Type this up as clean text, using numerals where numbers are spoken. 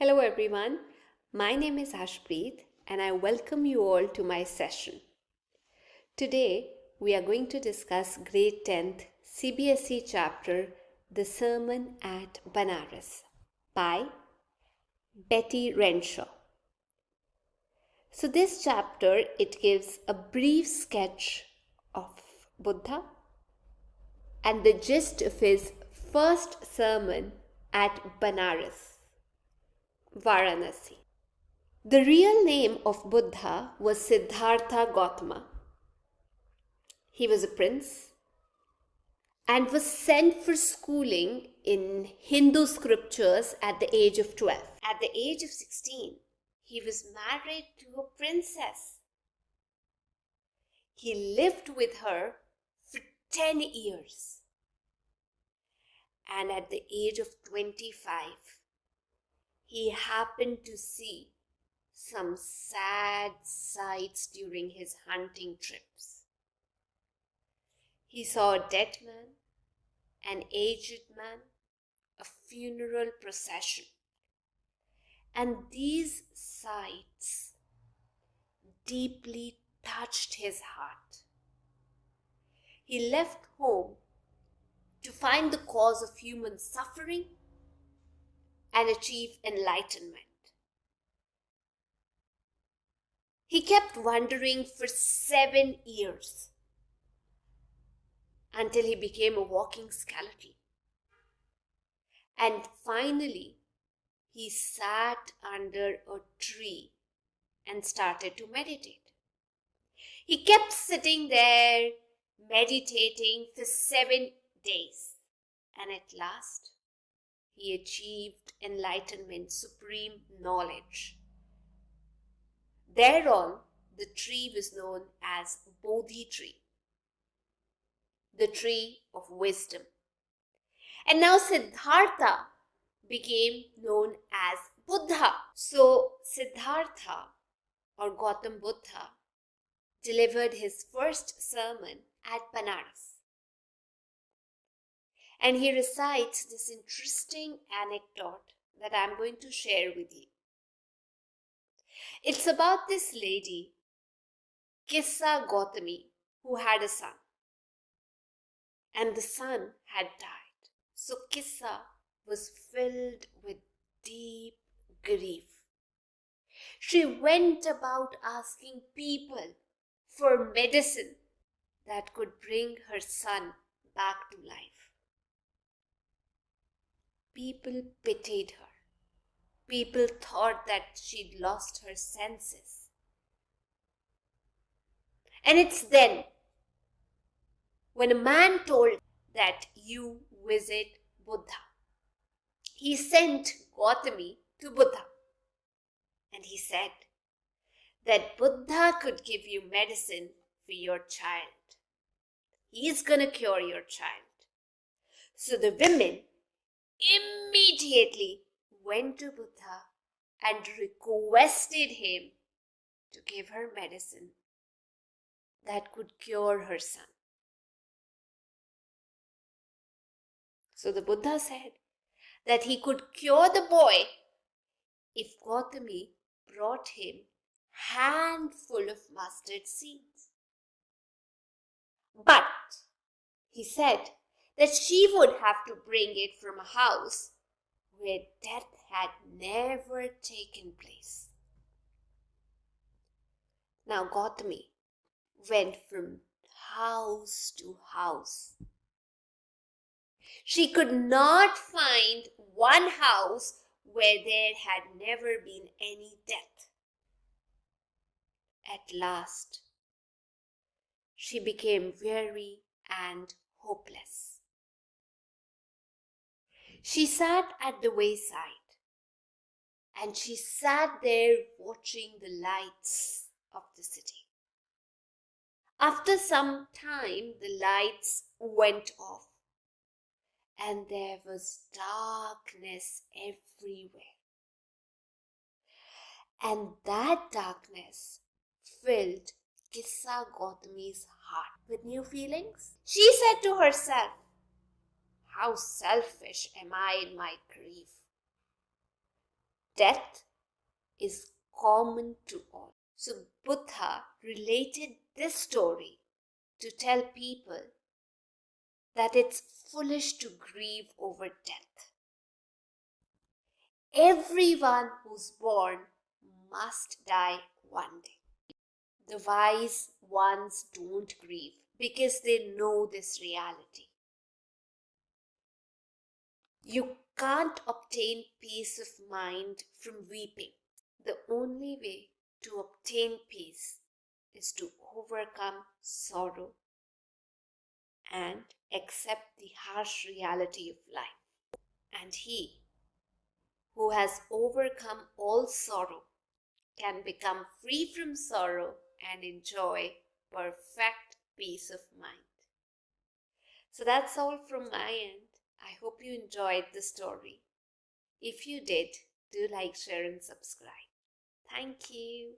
Hello everyone, my name is Ashpreet and I welcome you all to my session. Today we are going to discuss grade 10th CBSE chapter The Sermon at Banaras by Betty Renshaw. So this chapter, it gives a brief sketch of Buddha and the gist of his first sermon at Banaras, Varanasi. The real name of Buddha was Siddhartha Gautama. He was a prince and was sent for schooling in Hindu scriptures at the age of 12. At the age of 16, he was married to a princess. He lived with her for 10 years. And at the age of 25, he happened to see some sad sights during his hunting trips. He saw a dead man, an aged man, a funeral procession. And these sights deeply touched his heart. He left home to find the cause of human suffering and achieve enlightenment. He kept wandering for 7 years until he became a walking skeleton. And finally, he sat under a tree and started to meditate. He kept sitting there meditating for 7 days. And at last, he achieved enlightenment, supreme knowledge. Thereon, the tree was known as Bodhi tree, the tree of wisdom. And now Siddhartha became known as Buddha. So Siddhartha or Gautam Buddha delivered his first sermon at Banaras. And he recites this interesting anecdote that I'm going to share with you. It's about this lady, Kissa Gautami, who had a son. And the son had died. So Kissa was filled with deep grief. She went about asking people for medicine that could bring her son back to life. People pitied her. People thought that she'd lost her senses. And it's then when a man told that you visit Buddha, he sent Gautami to Buddha. And he said that Buddha could give you medicine for your child. He's going to cure your child. So the women immediately went to Buddha and requested him to give her medicine that could cure her son. So the Buddha said that he could cure the boy if Gautami brought him a handful of mustard seeds. But he said that she would have to bring it from a house where death had never taken place. Now Gautami went from house to house. She could not find one house where there had never been any death. At last, she became weary and hopeless. She sat at the wayside and she sat there watching the lights of the city. After some time, the lights went off and there was darkness everywhere. And that darkness filled Kissa Gautami's heart with new feelings. She said to herself, "How selfish am I in my grief. death is common to all. So Buddha related this story to tell people that it's foolish to grieve over death. Everyone who's born must die one day. The wise ones don't grieve because they know this reality. You can't obtain peace of mind from weeping. The only way to obtain peace is to overcome sorrow and accept the harsh reality of life. And he who has overcome all sorrow can become free from sorrow and enjoy perfect peace of mind. So that's all from my end. I hope you enjoyed the story. If you did, do like, share, and subscribe. Thank you.